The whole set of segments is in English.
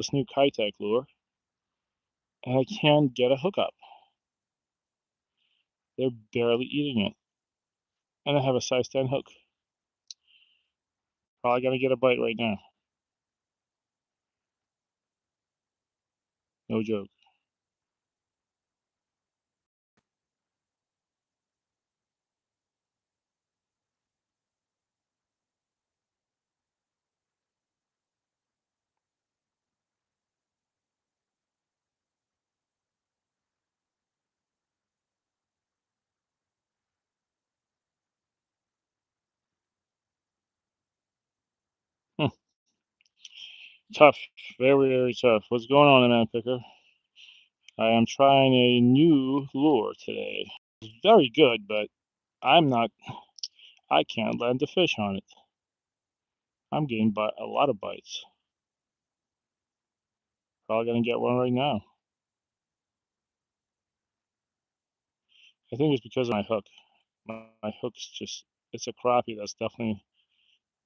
this new Keitech lure, and I can't get a hookup. They're barely eating it. And I have a size 10 hook. Probably gonna get a bite right now. No joke. Hmm. Tough. Very, very tough. What's going on, man picker? I am trying a new lure today. It's very good, but I'm not, I can't land the fish on it. I'm getting a lot of bites. Probably gonna get one right now. I think it's because of my hook. My hook's just, it's a crappie that's definitely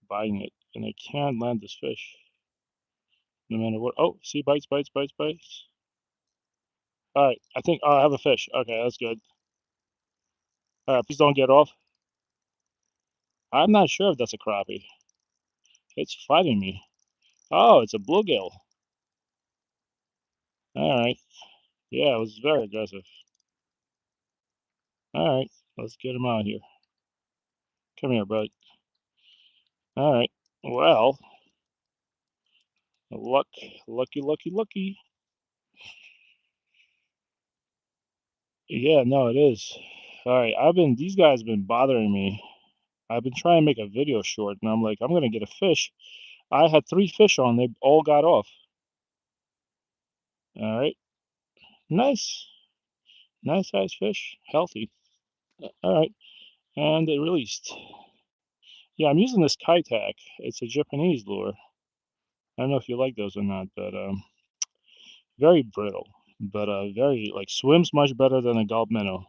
biting it. And I can't land this fish. No matter what. Oh, see, bites, bites, bites, bites. All right, I think, oh, I have a fish. Okay, that's good. All right, please don't get off. I'm not sure if that's a crappie. It's fighting me. Oh, it's a bluegill. All right. Yeah, it was very aggressive. All right, let's get him out here. Come here, bud. All right. Well, luck, lucky, lucky, lucky. Yeah, no, it is. All right, these guys have been bothering me. I've been trying to make a video short, and I'm like, I'm gonna get a fish. I had 3 fish on, they all got off. All right, nice, nice size fish, healthy. All right, and they released. Yeah, I'm using this Keitech. It's a Japanese lure. I don't know if you like those or not, but very brittle, but very like swims much better than a gulp minnow.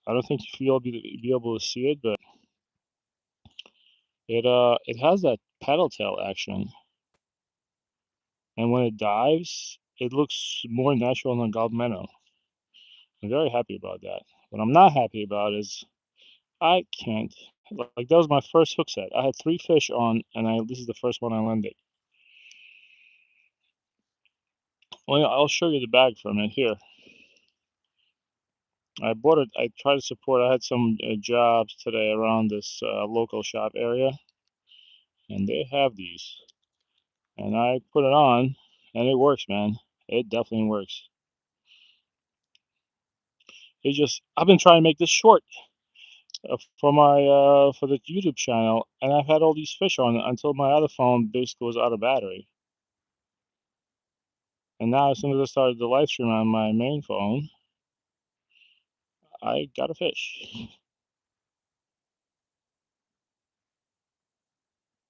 I don't think you'll be able to see it, but it has that paddle tail action, and when it dives, it looks more natural than a gulp minnow. I'm very happy about that. What I'm not happy about is I can't. Like that was my first hook set. I had 3 fish on, and this is the first one I landed. Well, I'll show you the bag from it here. I bought it. I tried to support. I had some jobs today around this local shop area, and they have these. And I put it on, and it works, man. It definitely works. It just I've been trying to make this short for the YouTube channel, and I've had all these fish on until my other phone basically was out of battery. And now, as soon as I started the live stream on my main phone, I got a fish.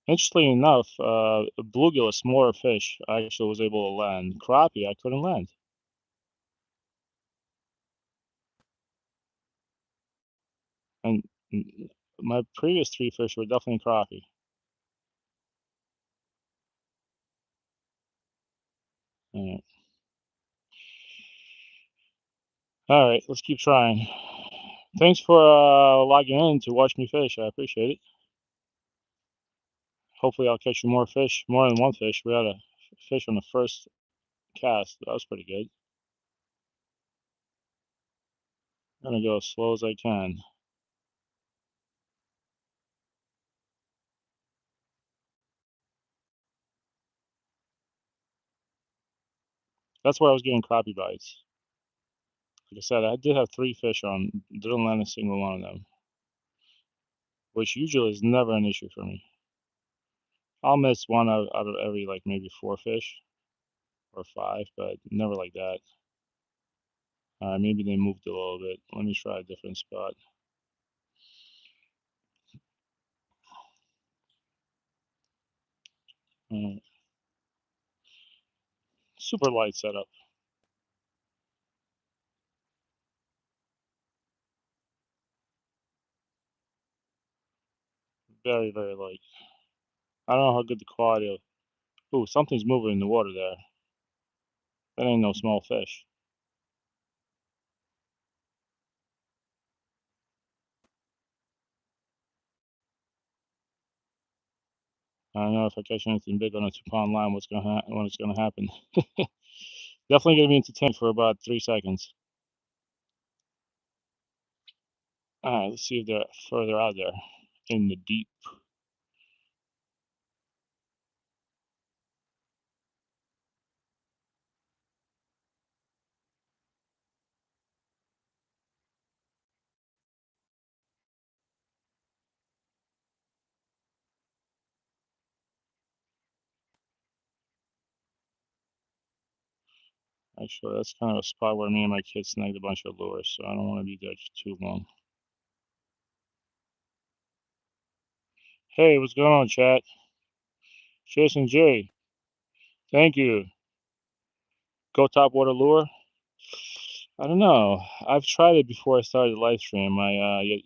Interestingly enough, bluegill, a smaller fish, I actually was able to land. Crappie, I couldn't land. And my previous 3 fish were definitely crappie. All right, let's keep trying. Thanks for logging in to watch me fish. I appreciate it. Hopefully, I'll catch you more fish, more than one fish. We had a fish on the first cast. That was pretty good. I'm gonna go as slow as I can. That's why I was getting crappie bites. Like I said, I did have 3 fish on. Didn't land a single one of them, which usually is never an issue for me. I'll miss one out of every like maybe 4 fish or 5, but never like that. Maybe they moved a little bit. Let me try a different spot. Super light setup. Very, very light. I don't know how good the quality of. Ooh, something's moving in the water there. That ain't no small fish. I don't know if I catch anything big on a 2-pound line, what's gonna happen. Definitely gonna be entertained for about 3 seconds. All right, let's see if they're further out there in the deep. Actually, that's kind of a spot where me and my kids snagged a bunch of lures, so I don't want to be there too long. Hey, what's going on, chat? Jason J, thank you. Go top water lure? I don't know. I've tried it before I started the live stream, my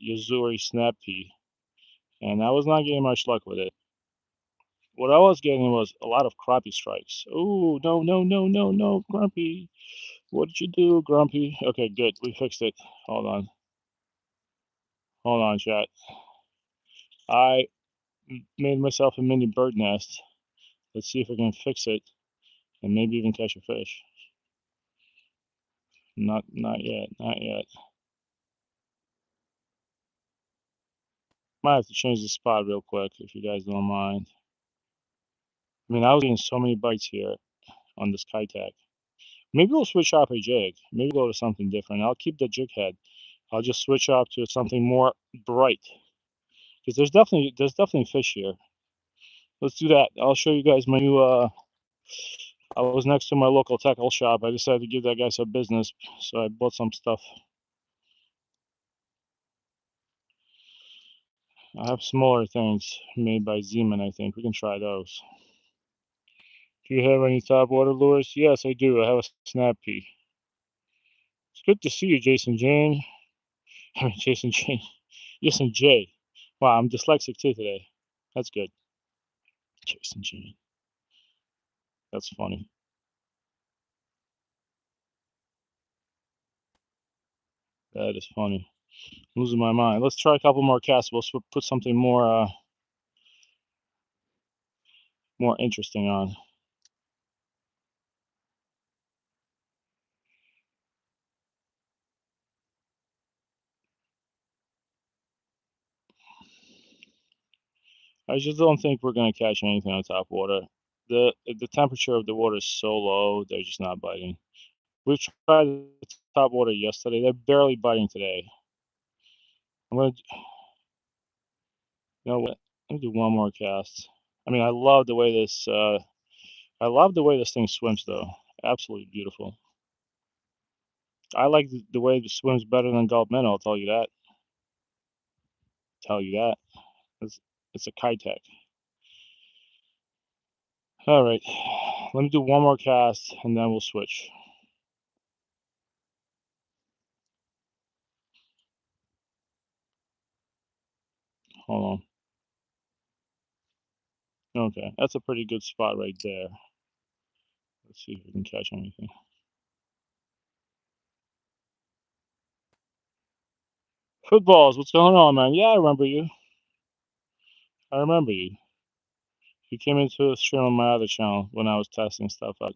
Yazuri Snap Pea, and I was not getting much luck with it. What I was getting was a lot of crappie strikes. Oh, no, no, no, no, no, Grumpy. What did you do, Grumpy? Okay, good. We fixed it. Hold on. Hold on, chat. I made myself a mini bird nest. Let's see if I can fix it and maybe even catch a fish. Not yet. Not yet. Might have to change the spot real quick if you guys don't mind. I mean, I was getting so many bites here on this Keitech. Maybe we'll switch up a jig. Maybe go to something different. I'll keep the jig head. I'll just switch up to something more bright. Because there's definitely fish here. Let's do that. I'll show you guys my new I was next to my local tackle shop. I decided to give that guy some business, so I bought some stuff. I have smaller things made by Zeman, I think. We can try those. Do you have any top water lures? Yes, I do. I have a snap pea. It's good to see you, Jason Jane. I mean, Jason Jane. Jason J. Wow, I'm dyslexic too today. That's good. Jason Jane. That's funny. That is funny. I'm losing my mind. Let's try a couple more casts. We'll put something more interesting on. I just don't think we're gonna catch anything on top water. The temperature of the water is so low, they're just not biting. We tried the top water yesterday. They're barely biting today. I'm gonna, you know what? Let me do one more cast. I mean, I love the way this. I love the way this thing swims, though. Absolutely beautiful. I like the way it swims better than Gulp Minnow. I'll tell you that. Tell you that. It's, it's a Keitech. All right. Let me do one more cast, and then we'll switch. Hold on. Okay, that's a pretty good spot right there. Let's see if we can catch anything. Footballs, what's going on, man? Yeah, I remember you. I remember you. You came into a stream on my other channel when I was testing stuff out.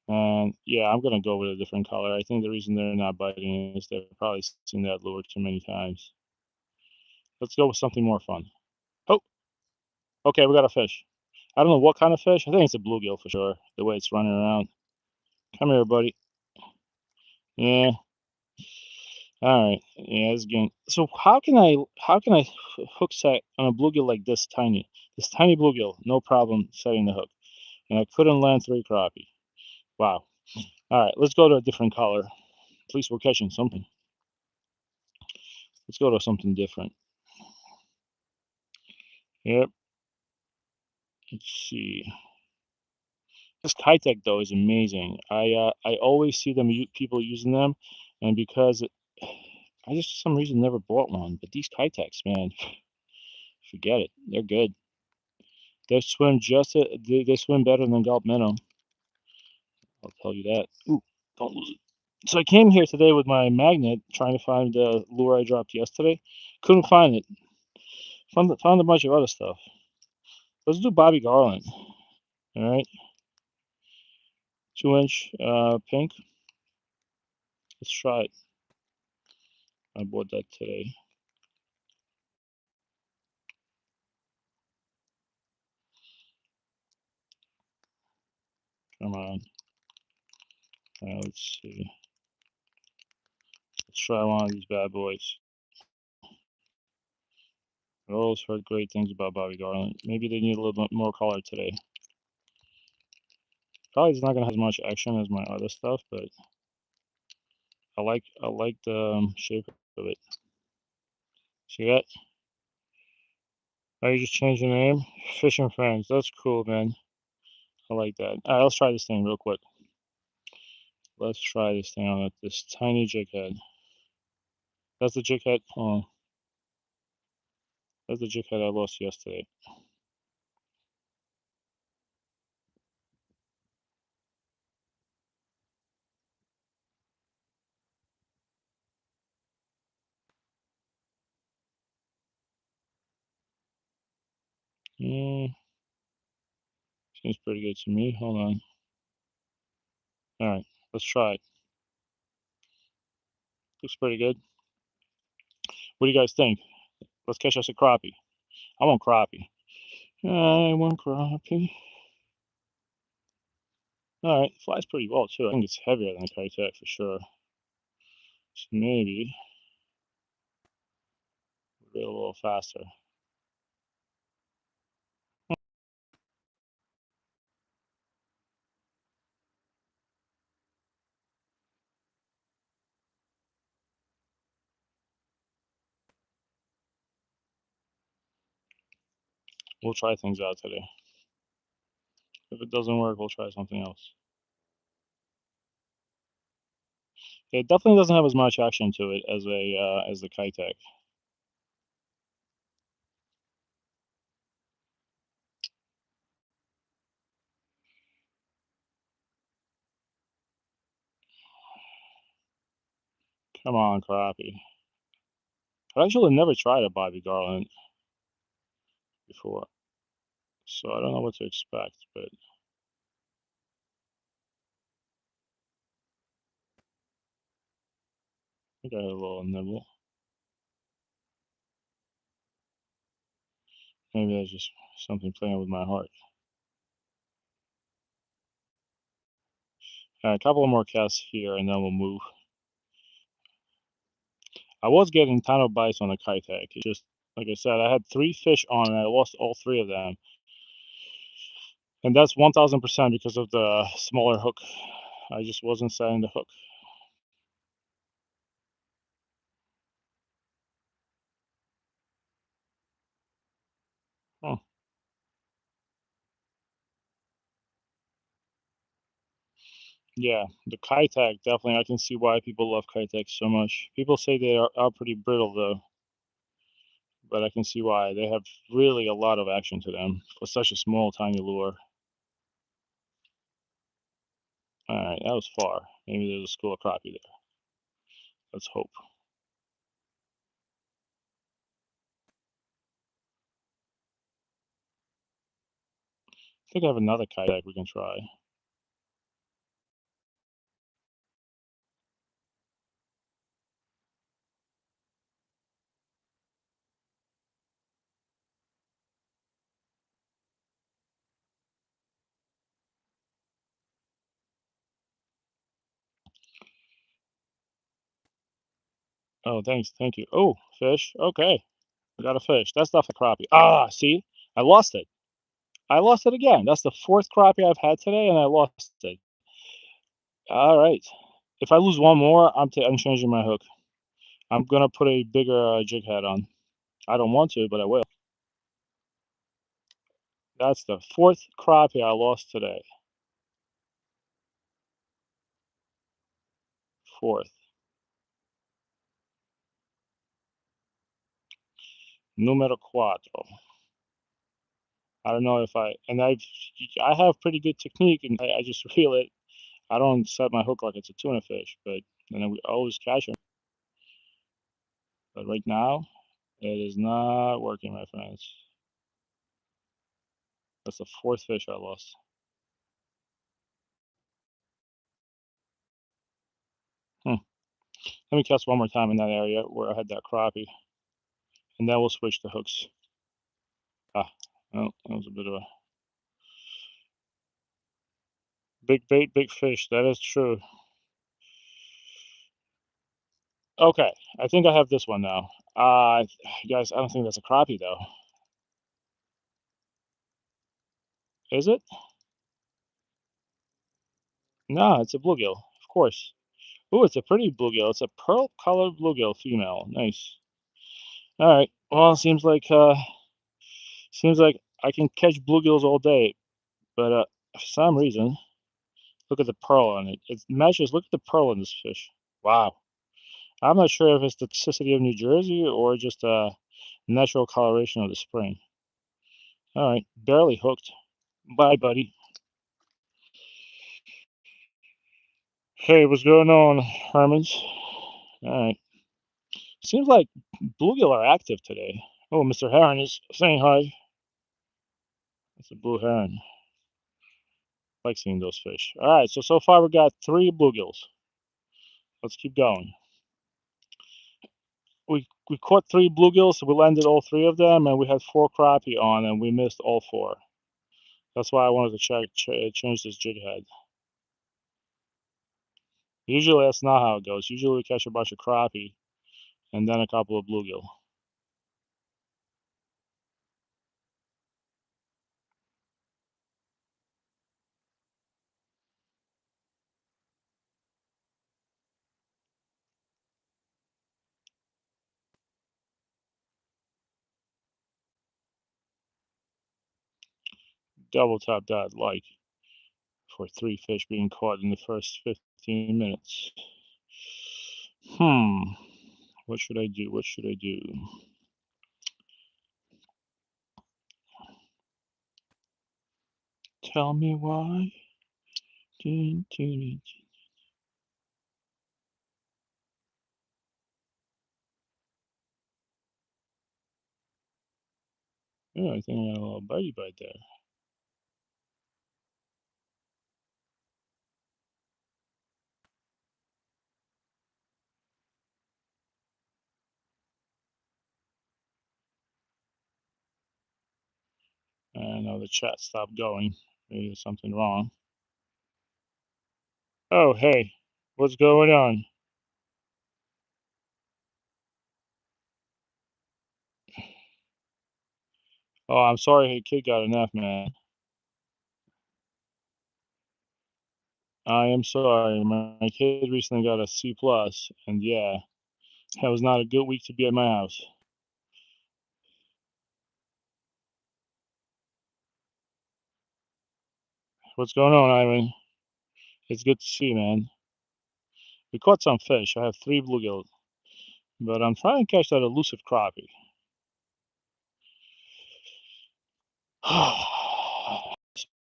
And yeah, I'm gonna go with a different color. I think the reason they're not biting is they've probably seen that lure too many times. Let's go with something more fun. Oh, okay, we got a fish. I don't know what kind of fish. I think it's a bluegill for sure. The way it's running around. Come here, buddy. Yeah. All right. Yeah, it's getting. So how can I hook set on a bluegill like this tiny bluegill? No problem setting the hook, and I couldn't land 3 crappie. Wow. All right, let's go to a different color. At least we're catching something. Let's go to something different. Yep. Let's see. This Keitech though is amazing. I always see people using them, and because I just for some reason never bought one. But these Keitechs, man, forget it. They're good. They swim they swim better than Gulp Minnow. I'll tell you that. Ooh, don't lose it. So I came here today with my magnet trying to find the lure I dropped yesterday. Couldn't find it. Found a bunch of other stuff. Let's do Bobby Garland. All right, 2-inch pink. Let's try it. I bought that today. Come on. Let's see. Let's try one of these bad boys. I always heard great things about Bobby Garland. Maybe they need a little bit more color today. Probably it's not gonna have as much action as my other stuff, but I like the shape of it. See that? Oh, you just changed the name? Fishing Friends. That's cool, man. I like that. Alright, let's try this thing real quick. Let's try this thing on this tiny jig head. That's the jig head. Oh, that's the jig head I lost yesterday. Mm, seems pretty good to me. Hold on. Alright, let's try it. Looks pretty good. What do you guys think? Let's catch us a crappie. I want crappie. I want crappie. Alright, flies pretty well too. I think it's heavier than a Keitech for sure. So maybe a little faster. We'll try things out today. If it doesn't work, we'll try something else. It definitely doesn't have as much action to it as the Keitech. Come on, crappie. I've actually never tried a Bobby Garland before, so I don't know what to expect, but I think I had a little nibble. Maybe that's just something playing with my heart. A couple of more casts here, and then we'll move. I was getting ton of bites on the Keitech. It just, like I said, I had 3 fish on, and I lost all 3 of them. And that's 1000% because of the smaller hook. I just wasn't setting the hook. Huh. Yeah, the Keitech, definitely. I can see why people love Keitech so much. People say they are pretty brittle, though. But I can see why. They have really a lot of action to them for such a small, tiny lure. Alright, that was far. Maybe there's a school of crappie there. Let's hope. I think I have another Keitech we can try. Oh, thanks. Thank you. Oh, fish. Okay. I got a fish. That's not a crappie. Ah, see? I lost it. I lost it again. That's the 4th crappie I've had today, and I lost it. All right. If I lose one more, I'm changing my hook. I'm gonna put a bigger jig head on. I don't want to, but I will. That's the 4th crappie I lost today. 4th. Numero cuatro. I don't know if I have pretty good technique, and I just reel it. I don't set my hook like it's a tuna fish, but then we always catch them. But right now, it is not working, my friends. That's the fourth fish I lost. Let me cast one more time in that area where I had that crappie, and then we'll switch the hooks. Ah, well, that was a bit of a big bait, big fish. That is true. Okay, I think I have this one now. Guys, I don't think that's a crappie though. Is it? No, it's a bluegill, of course. Ooh, it's a pretty bluegill. It's a pearl-colored bluegill female. Nice. All right. Well, seems like I can catch bluegills all day, but for some reason, look at the pearl on it. It matches. Look at the pearl in this fish. Wow. I'm not sure if it's the toxicity of New Jersey or just a natural coloration of the spring. All right, barely hooked. Bye, buddy. Hey, what's going on, Hermans? All right. Seems like bluegill are active today. Oh, Mr. Heron is saying hi. It's a blue heron. I like seeing those fish. All right, so far we got 3 bluegills. Let's keep going. We caught 3 bluegills, so we landed all 3 of them, and we had 4 crappie on, and we missed all 4. That's why I wanted to change this jig head. Usually that's not how it goes. Usually we catch a bunch of crappie and then a couple of bluegill. Double tap that like for 3 fish being caught in the first 15 minutes. What should I do? What should I do? Tell me why. Yeah, I think I got a little bitey bite there. I know the chat stopped going. Maybe there's something wrong. Oh, hey, what's going on? Oh, I'm sorry your kid got an F, man. I am sorry. My kid recently got a C plus, and yeah, that was not a good week to be at my house. What's going on, Ivan? It's good to see you, man. We caught some fish. I have 3 bluegill, but I'm trying to catch that elusive crappie.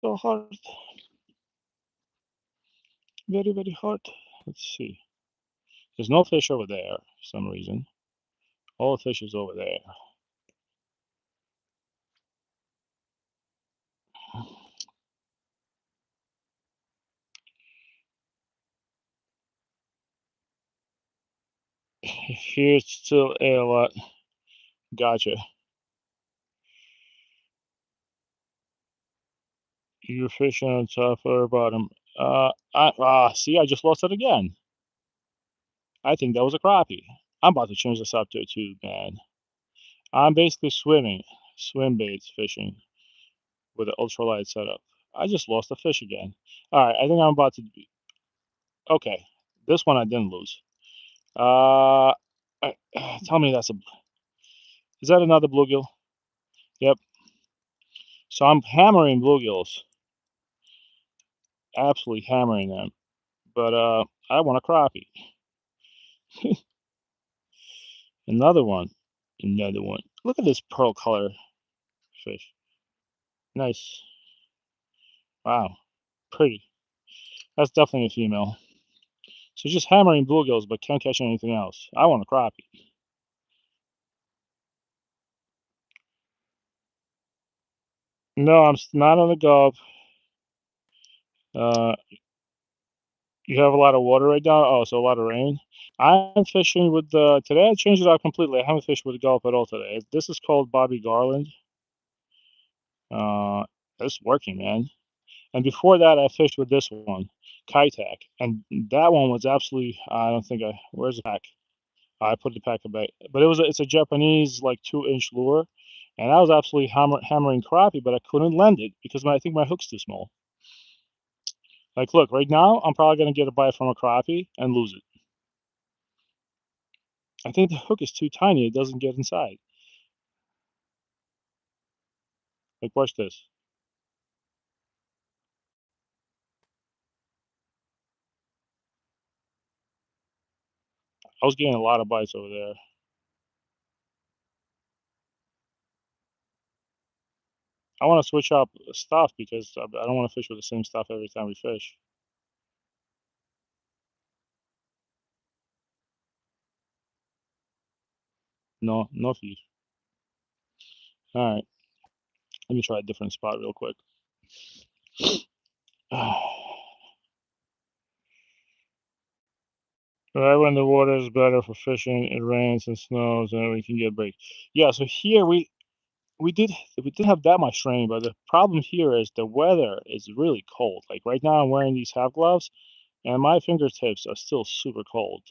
So hard. Very, very hard. Let's see. There's no fish over there for some reason. All the fish is over there. Here's still a lot. Gotcha. You're fishing on top or bottom. See, I just lost it again. I think that was a crappie. I'm about to change this up to a tube, man. I'm basically swim baits fishing with an ultralight setup. I just lost a fish again. All right, I think I'm about to be okay. This one I didn't lose. Uh, tell me is that another bluegill? Yep. So I'm hammering bluegills, absolutely hammering them. But I want a crappie. Another one. Another one. Look at this pearl color fish. Nice. Wow. Pretty. That's definitely a female. So just hammering bluegills, but can't catch anything else. I want a crappie. No, not on the Gulf. Uh, you have a lot of water right now. Oh, so a lot of rain. I'm fishing with the today. I changed it out completely. I haven't fished with the Gulf at all today. This is called Bobby Garland. Uh, it's working, man. And before that, I fished with this one, Keitech, and that one was absolutely. I don't think I. Where's the pack? I put the pack away, but it's a Japanese like 2-inch lure, and I was absolutely hammering crappie, but I couldn't land it because I think my hook's too small. Like, look, right now I'm probably gonna get a bite from a crappie and lose it. I think the hook is too tiny; it doesn't get inside. Like, watch this. I was getting a lot of bites over there. I want to switch up stuff because I don't want to fish with the same stuff every time we fish. No, no feed. All right, let me try a different spot real quick. Right when the water is better for fishing, it rains and snows, and we can get break. Yeah, so here we did have that much rain, but the problem here is the weather is really cold. Like right now, I'm wearing these half gloves, and my fingertips are still super cold.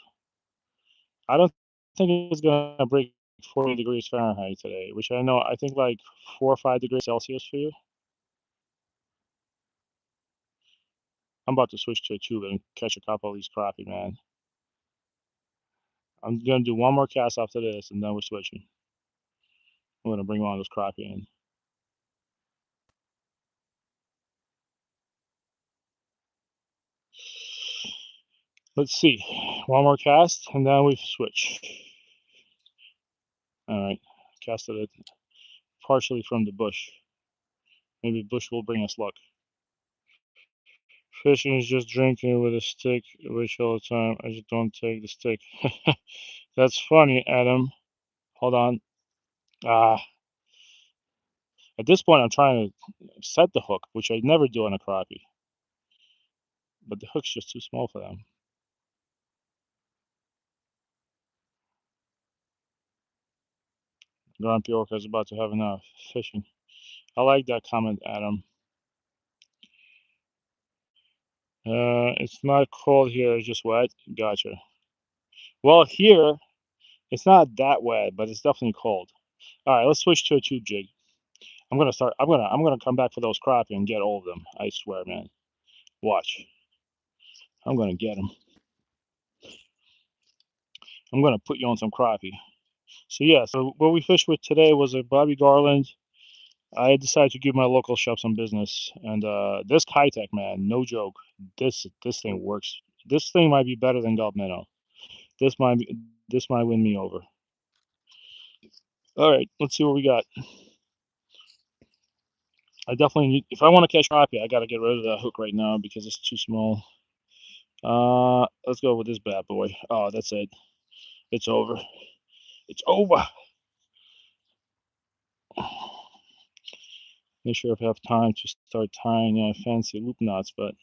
I don't think it's gonna break 40 degrees Fahrenheit today, which I know I think like 4 or 5 degrees Celsius for you. I'm about to switch to a tube and catch a couple of these crappie, man. I'm gonna do one more cast after this, and then we're switching. I'm gonna bring one of those crappie in. Let's see. One more cast, and then we switch. All right. Casted it partially from the bush. Maybe bush will bring us luck. Fishing is just drinking with a stick, which all the time. I just don't take the stick. That's funny, Adam. Hold on. Ah, at this point, I'm trying to set the hook, which I never do on a crappie. But the hook's just too small for them. Grand Piorca is about to have enough fishing. I like that comment, Adam. It's not cold here, it's just wet. Gotcha. Well, here, it's not that wet, but it's definitely cold. All right, let's switch to a tube jig. I'm gonna come back for those crappie and get all of them. I swear, man. Watch. I'm gonna get them. I'm gonna put you on some crappie. So yeah, so what we fished with today was a Bobby Garland. I decided to give my local shop some business, and this Keitech, man, no joke. This thing works. This thing might be better than Gulf Minnow. This might win me over. All right, let's see what we got. I definitely need. If I want to catch crappie, I gotta get rid of that hook right now because it's too small. Let's go with this bad boy. Oh, that's it. It's over. It's over. Not sure if I have time to start tying fancy loop knots, but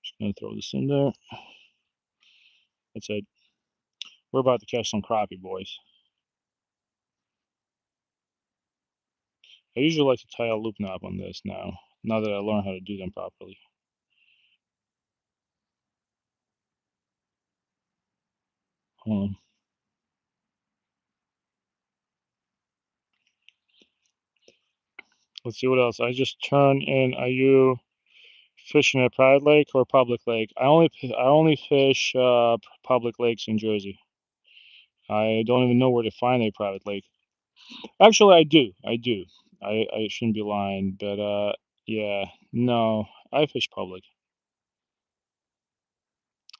just gonna throw this in there. That's it. We're about to catch some crappie, boys. I usually like to tie a loop knot on this now. Now that I learned how to do them properly. Um, let's see what else. I just turned in. Are you fishing a private lake or public lake? I only fish public lakes in Jersey. I don't even know where to find a private lake. Actually, I do. I do. I shouldn't be lying, but yeah, no, I fish public.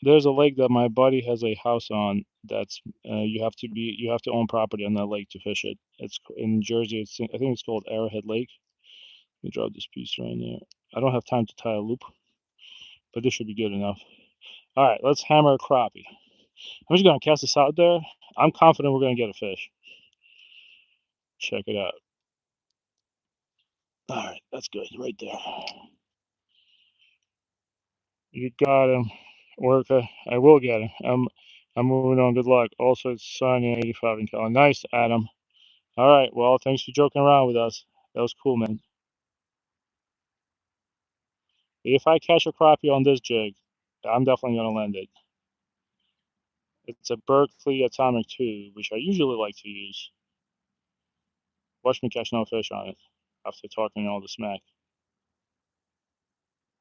There's a lake that my buddy has a house on. That's you have to own property on that lake to fish it. It's in Jersey. I think it's called Arrowhead Lake. me drop this piece right there. I don't have time to tie a loop, but this should be good enough. All right, let's hammer a crappie. I'm just gonna cast this out there. I'm confident we're gonna get a fish. Check it out. All right, that's good right there. You got him. Worker. I will get him. I'm moving on. Good luck. Also, it's sunny 85 in California. Nice, Adam. All right. Well, thanks for joking around with us. That was cool, man. If I catch a crappie on this jig, I'm definitely gonna land it. It's a Berkeley Atomic 2, which I usually like to use. Watch me catch no fish on it after talking all the smack.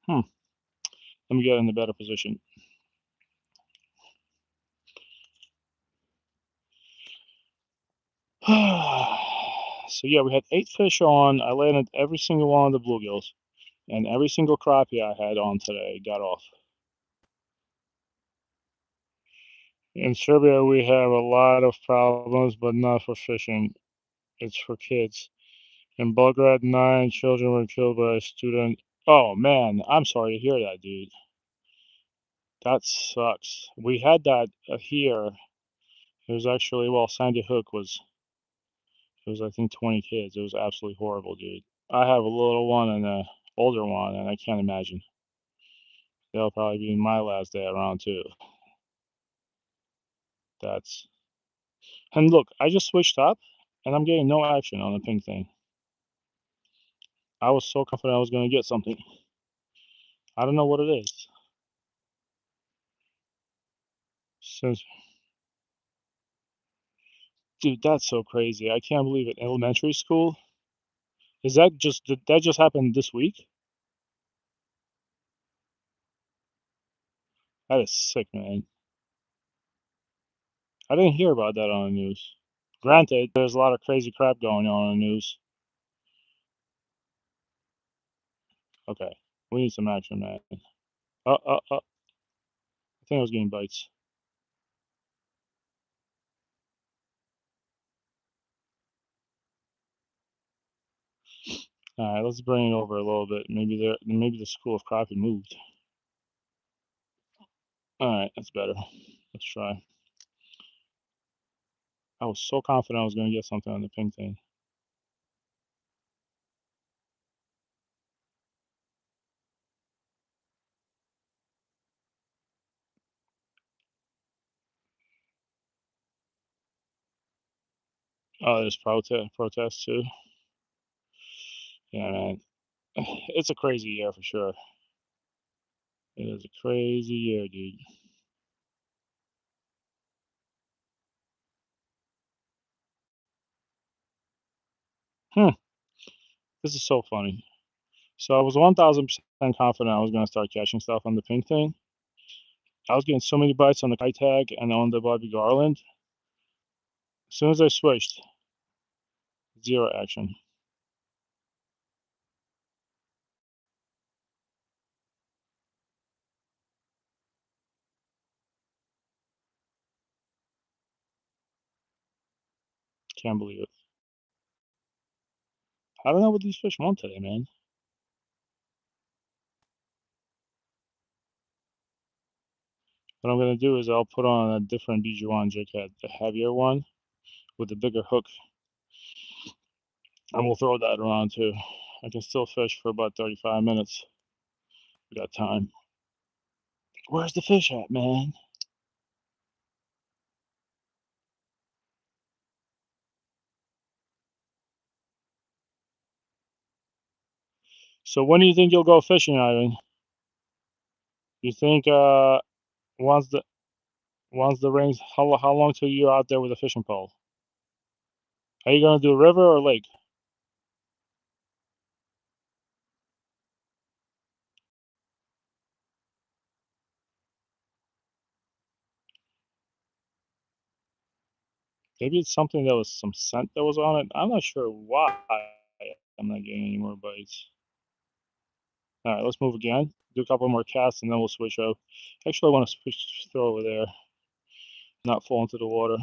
Let me get in a better position. So yeah, we had 8 fish on. I landed every single one of the bluegills, and every single crappie I had on today got off. In Serbia, we have a lot of problems, but not for fishing. It's for kids. In Belgrade, 9 children were killed by a student. Oh man, I'm sorry to hear that, dude. That sucks. We had that here. It was actually, well, Sandy Hook was, it was, I think, 20 kids. It was absolutely horrible, dude. I have a little one and a older one, and I can't imagine. That'll probably be my last day around too. That's, and look, I just switched up, and I'm getting no action on the ping thing. I was so confident I was going to get something. I don't know what it is. Since, dude, that's so crazy. I can't believe it. Elementary school? Is that just, did that just happen this week? That is sick, man. I didn't hear about that on the news. Granted, there's a lot of crazy crap going on in the news. Okay, we need some action, man. I think I was getting bites. All right, let's bring it over a little bit. Maybe the school of crappie moved. All right, that's better. Let's try. I was so confident I was going to get something on the ping thing. Oh, there's protests too. Yeah, man. It's a crazy year for sure. It is a crazy year, dude. Hmm. This is so funny. So I was 1000% confident I was going to start catching stuff on the ping thing. I was getting so many bites on the Keitech and on the Bobby Garland. As soon as I switched, zero action. Can't believe it. I don't know what these fish want today, man. What I'm going to do is I'll put on a different BG1 jig head, a heavier one with a bigger hook, and we'll throw that around too. I can still fish for about 35 minutes. We got time. Where's the fish at, man? So when do you think you'll go fishing, Ivan? You think once the rains, how long till you're out there with a fishing pole? Are you gonna do a river or lake? Maybe it's something that was some scent that was on it. I'm not sure why I'm not getting any more bites. All right, let's move again. Do a couple more casts and then we'll switch out. Actually, I want to switch, throw over there, not fall into the water.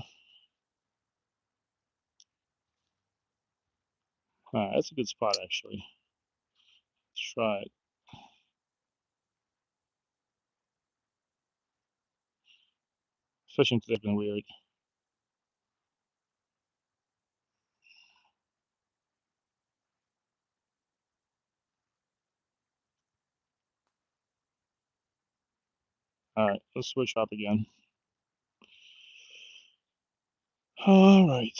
All right, that's a good spot actually. Let's try it. Fishing today's been weird. All right, let's switch up again. All right.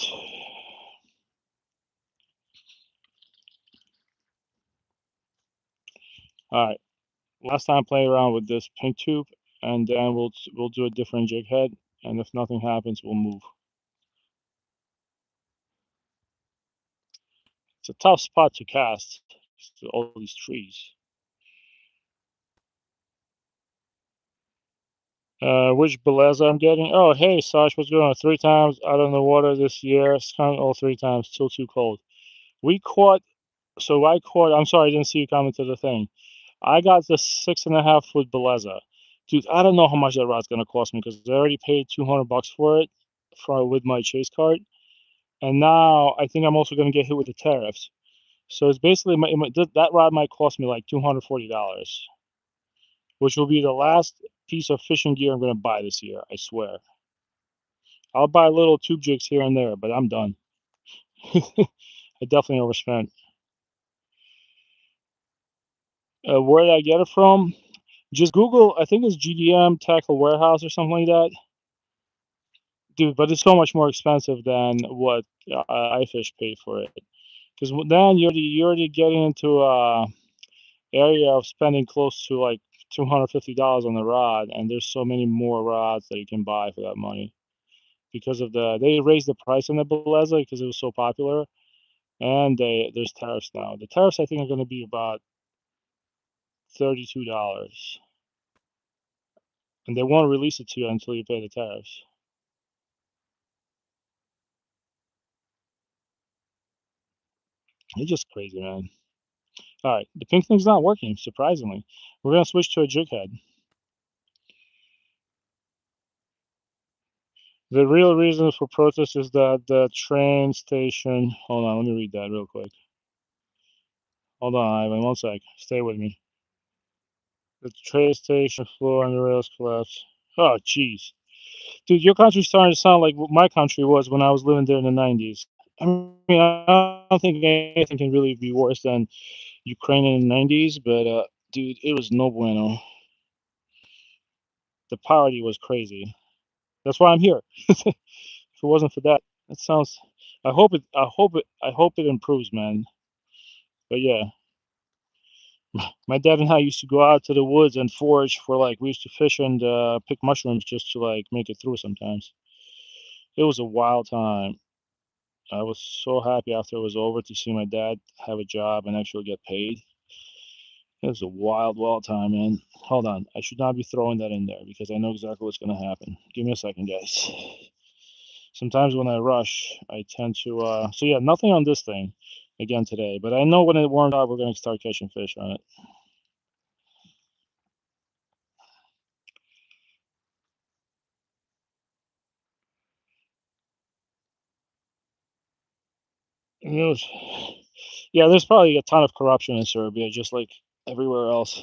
All right. Last time play around with this pink tube, and then we'll do a different jig head, and if nothing happens, we'll move. It's a tough spot to cast. All these trees. Which bonanza I'm getting? Oh, hey, Sash, what's going on? 3 times out of the water this year. It's kind of all 3 times. Still too cold. We caught. So I caught. I'm sorry, I didn't see you comment to the thing. I got the 6.5 foot bonanza. Dude, I don't know how much that rod's gonna cost me because I already paid $200 for it, with my chase card, and now I think I'm also gonna get hit with the tariffs. So it's basically that rod might cost me like $240, which will be the last piece of fishing gear I'm gonna buy this year. I swear. I'll buy little tube jigs here and there, but I'm done. I definitely overspent. Where did I get it from? Just Google. I think it's GDM Tackle Warehouse or something like that, dude. But it's so much more expensive than what iFish paid for it. Because then you're already getting into a area of spending close to like $250 on the rod, and there's so many more rods that you can buy for that money because of they raised the price on the bonanza because it was so popular, and there's tariffs now. The tariffs I think are going to be about $32, and they won't release it to you until you pay the tariffs. It's just crazy, man. All right, the pink thing's not working, surprisingly. We're gonna switch to a jig head. The real reason for protest is that the train station. Hold on, let me read that real quick. Hold on, Ivan, one sec. Stay with me. The train station floor and the rails collapsed. Oh, jeez. Dude, your country's starting to sound like what my country was when I was living there in the 90s. I mean, I don't think anything can really be worse than Ukraine in the 90s, but dude, it was no bueno. The poverty was crazy. That's why I'm here. If it wasn't for that, it sounds. I hope it improves, man. But yeah, my dad and I used to go out to the woods and forage for like we used to fish and pick mushrooms just to like make it through sometimes. It was a wild time. I was so happy after it was over to see my dad have a job and actually get paid. It was a wild, wild time, man. Hold on. I should not be throwing that in there because I know exactly what's going to happen. Give me a second, guys. Sometimes when I rush, I tend to. So, yeah, nothing on this thing again today. But I know when it warms up, we're going to start catching fish on it. And yeah, there's probably a ton of corruption in Serbia, just like everywhere else.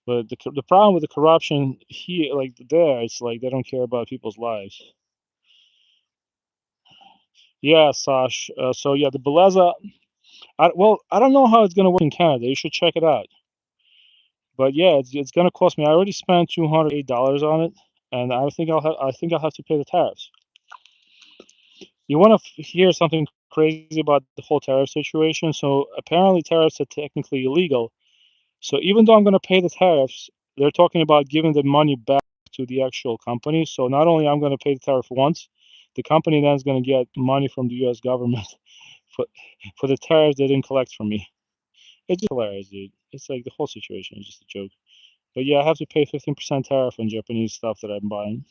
But the problem with the corruption here, like there, it's like they don't care about people's lives. Yeah, Sash. So yeah, the Beleza. Well, I don't know how it's gonna work in Canada. You should check it out. But yeah, it's gonna cost me. I already spent $208 on it, and I think I'll have to pay the tariffs. You want to hear something crazy about the whole tariff situation? So apparently tariffs are technically illegal. So even though I'm gonna pay the tariffs, they're talking about giving the money back to the actual company. So not only I'm gonna pay the tariff once, the company then is gonna get money from the U.S. government for for the tariffs they didn't collect from me. It's just hilarious, dude. It's like the whole situation is just a joke. But yeah, I have to pay 15% tariff on Japanese stuff that I'm buying.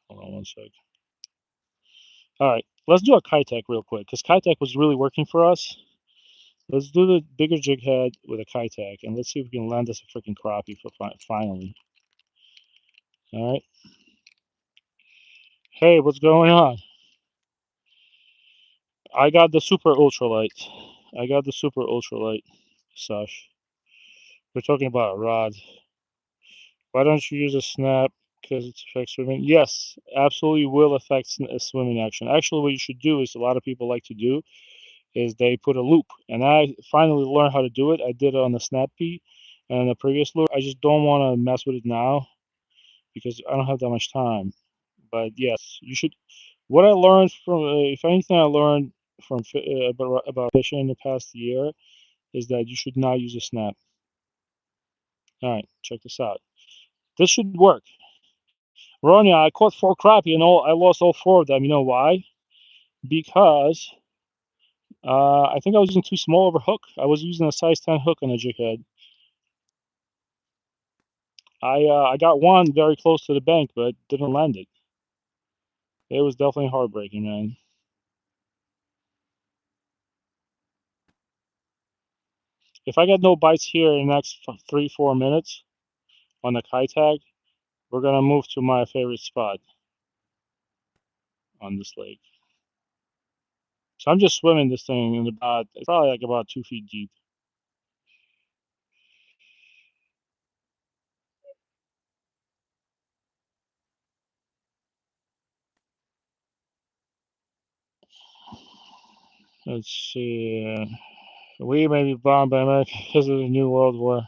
Hold on one sec. All right, let's do a Keitech real quick because Keitech was really working for us. Let's do the bigger jig head with a Keitech and let's see if we can land us a freaking crappie for finally. All right. Hey, what's going on? I got the super ultralight. I got the super ultralight, Sash. We're talking about a rod. Why don't you use a snap? Because it affects swimming. Yes, absolutely will affect swimming action. Actually, what you should do is a lot of people like to do is they put a loop, and I finally learned how to do it. I did it on the Snappy and the previous lure. I just don't want to mess with it now because I don't have that much time. But yes, you should. What I learned from, if anything, I learned from about fishing in the past year is that you should not use a snap. All right, check this out. This should work. Ronya, I caught 4 crappie and I lost all 4 of them. You know why? Because I think I was using too small of a hook. I was using a size 10 hook on a jig head. I got one very close to the bank, but didn't land it. It was definitely heartbreaking, man. If I get no bites here in the next 3-4 minutes on the Keitech, we're gonna move to my favorite spot on this lake. So I'm just swimming this thing in about, it's probably like about 2 feet deep. Let's see. We may be bombed by America because of the New World War.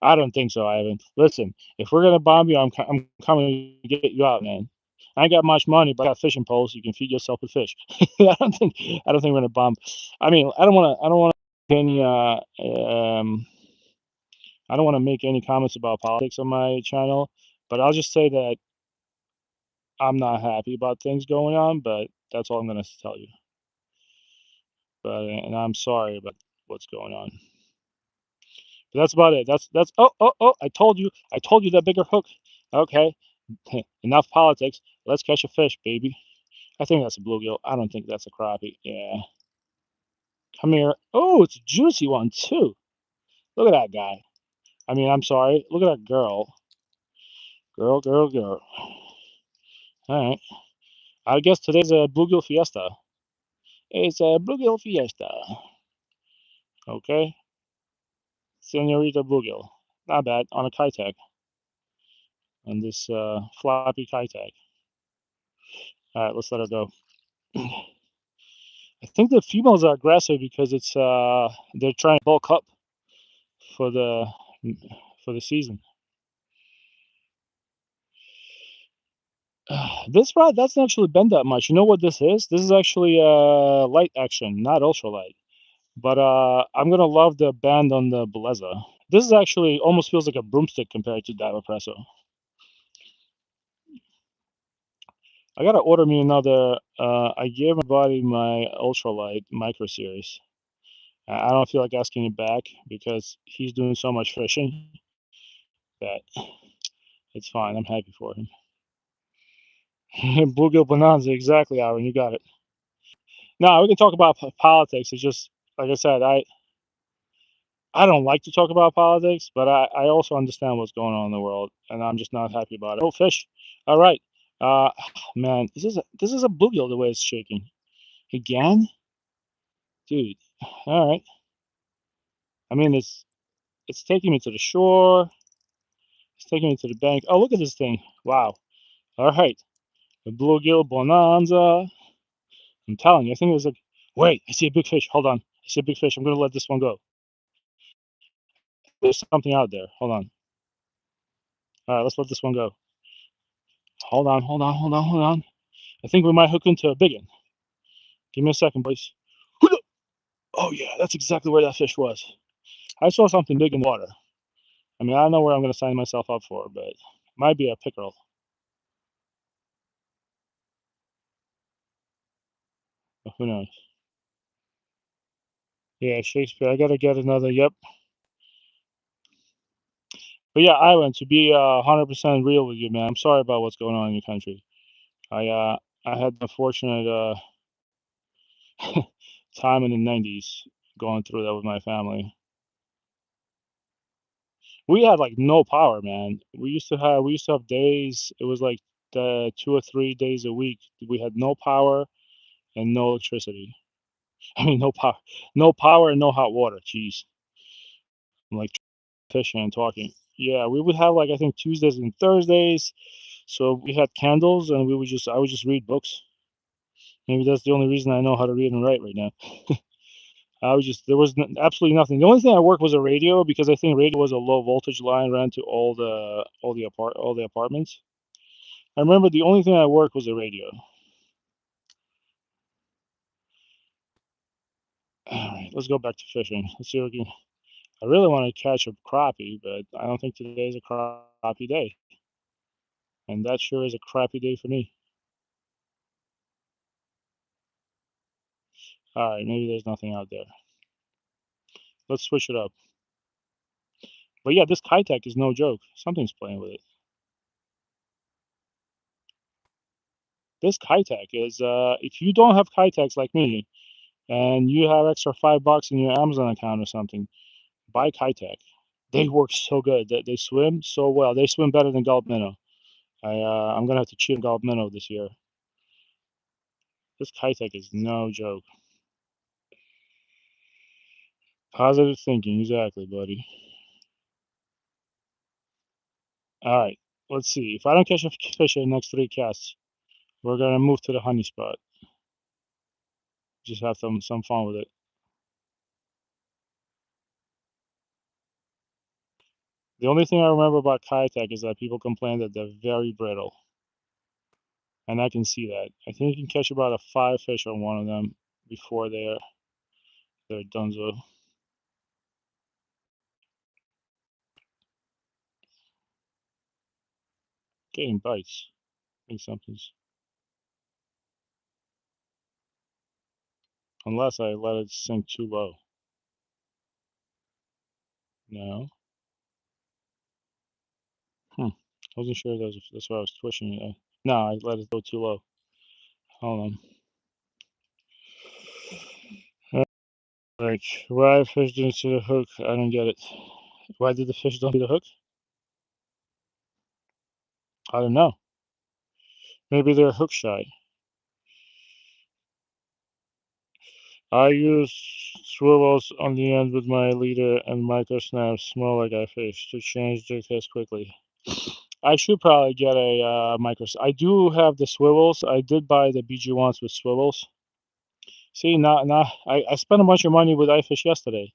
I don't think so, Ivan. Listen, if we're gonna bomb you, I'm coming to get you out, man. I ain't got much money, but I got fishing poles. You can feed yourself with fish. I don't think we're gonna bomb. I mean, I don't wanna make any I don't want to make any comments about politics on my channel, but I'll just say that I'm not happy about things going on. But that's all I'm gonna tell you. But and I'm sorry about what's going on. But that's about it. That's oh, I told you that bigger hook. Okay, enough politics. Let's catch a fish, baby. I think that's a bluegill. I don't think that's a crappie. Yeah. Come here. Oh, it's a juicy one too. Look at that guy. I mean, I'm sorry. Look at that girl. Girl, girl, girl. All right. I guess today's a bluegill fiesta. It's a bluegill fiesta. Okay. Senorita bluegill. Not bad. On a Keitech. On this floppy Keitech. All right, let's let her go. I think the females are aggressive because it's they're trying to bulk up for the for the season. This rod doesn't actually bend that much. You know what this is? This is actually light action, not ultralight. But I'm gonna love the bend on the bonanza. This is actually almost feels like a broomstick compared to Dive Presso. I gotta order me another. I gave my buddy my ultralight micro series. I don't feel like asking it back because he's doing so much fishing that it's fine. I'm happy for him. Bluegill Bonanza, exactly, Aaron. You got it. Now we can talk about politics. It's just like I said, I don't like to talk about politics, but I also understand what's going on in the world, and I'm just not happy about it. Oh, fish! All right, uh, man, this is a bluegill the way it's shaking again, dude. All right, I mean it's taking me to the shore. It's taking me to the bank. Oh, look at this thing! Wow. All right, the bluegill bonanza. I'm telling you, I think it was like, wait, I see a big fish. Hold on, I see a big fish. I'm gonna let this one go. There's something out there. Hold on. All right, let's let this one go. Hold on, hold on, hold on, hold on. I think we might hook into a big one. Give me a second, boys. Oh yeah, that's exactly where that fish was. I saw something big in the water. I mean, I don't know where I'm gonna sign myself up for, but it might be a pickerel. But who knows? Yeah, Shakespeare. I gotta get another. Yep. But yeah, Ivan, to be 100% real with you, man. I'm sorry about what's going on in your country. I had the unfortunate time in the '90s going through that with my family. We had like no power, man. We used to have days. It was like 2 or 3 days a week. We had no power and no electricity. I mean, no power and no hot water. Jeez, I'm like fishing and talking. Yeah, we would have like I think Tuesdays and Thursdays. So we had candles, and I would just read books. Maybe that's the only reason I know how to read and write right now. I was just there was absolutely nothing. The only thing I worked was a radio because I think radio was a low voltage line ran to all the apartments. I remember the only thing I worked was a radio. All right, let's go back to fishing. Let's see if we can. I really want to catch a crappie, but I don't think today's a crappie day, and that sure is a crappy day for me. All right, maybe there's nothing out there. Let's switch it up. But yeah, this Keitech is no joke. Something's playing with it. This Keitech is, if you don't have Keitechs like me, and you have extra $5 in your Amazon account or something, buy Keitech. They work so good. They swim so well. They swim better than Gulp Minnow. I'm gonna have to cheat on Gulp Minnow this year. This Keitech is no joke. Positive thinking, exactly, buddy. All right, let's see. If I don't catch a fish in the next 3 casts, we're gonna move to the honey spot. Just have some fun with it. The only thing I remember about Keitech is that people complain that they're very brittle, and I can see that. I think you can catch about a 5 fish on one of them before they're donezo. Getting bites. I think something's unless I let it sink too low. No. Hmm. I wasn't sure that's why I was twitching it. No, I let it go too low. Hold on. Alright. Why fish didn't see the hook? I don't get it. Why did the fish don't see the hook? I don't know. Maybe they're hook shy. I use swivels on the end with my leader and micro snaps small like I fish to change the test quickly. I should probably get a micro. I do have the swivels. I did buy the BG ones with swivels. See, now I spent a bunch of money with iFish yesterday.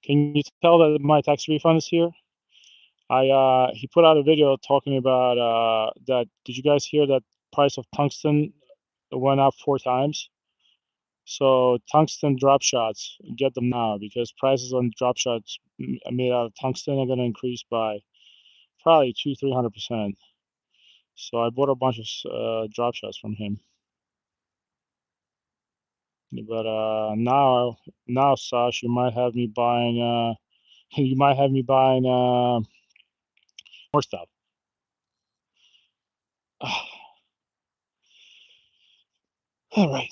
Can you tell that my tax refund is here? He put out a video talking about that. Did you guys hear that price of tungsten went up 4 times? So tungsten drop shots, get them now because prices on drop shots made out of tungsten are going to increase by probably 200-300%. So I bought a bunch of drop shots from him. But now, Sash, you might have me buying. You might have me buying more stuff. All right,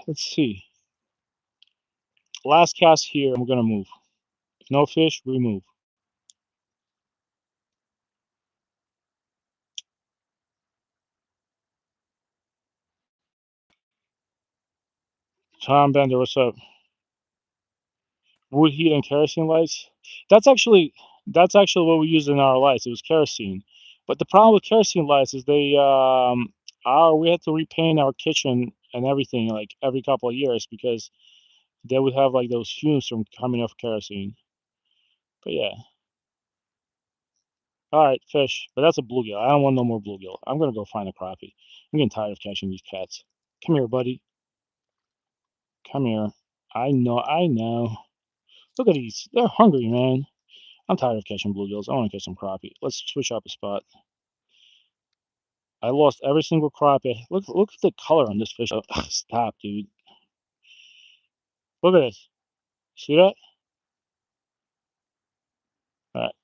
let's see. Last cast here. I'm gonna move. If no fish, we move. Tom Bender, what's up? Wood heat and kerosene lights. That's actually that's actually what we used in our lights. It was kerosene. But the problem with kerosene lights is we had to repaint our kitchen and everything like every couple of years because they would have like those fumes from coming off kerosene. But yeah. All right, fish. But that's a bluegill. I don't want no more bluegill. I'm gonna go find a crappie. I'm getting tired of catching these cats. Come here, buddy. Come here. I know, I know. Look at these. They're hungry, man. I'm tired of catching bluegills. I want to catch some crappie. Let's switch up a spot. I lost every single crappie. Look at the color on this fish. Oh, stop, dude. Look at this. See that? All right.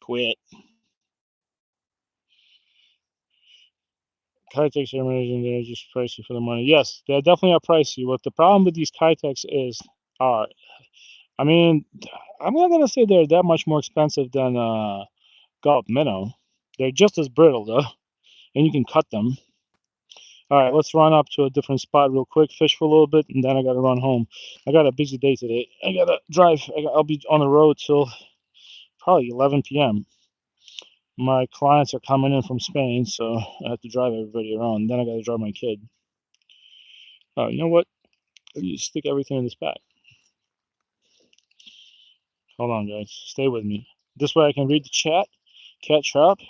Quit. Keitechs are amazing. They're just pricey for the money. Yes, they definitely are pricey. What the problem with these Keitechs is, I mean, I'm not gonna say they're that much more expensive than Gulp Minnow. They're just as brittle though, and you can cut them. All right, let's run up to a different spot real quick, fish for a little bit, and then I gotta run home. I got a busy day today. I gotta drive. I'll be on the road till probably 11 p.m. My clients are coming in from Spain, so I have to drive everybody around. Then I gotta drive my kid. You know what? You stick everything in this bag. Hold on, guys. Stay with me. This way I can read the chat, catch up.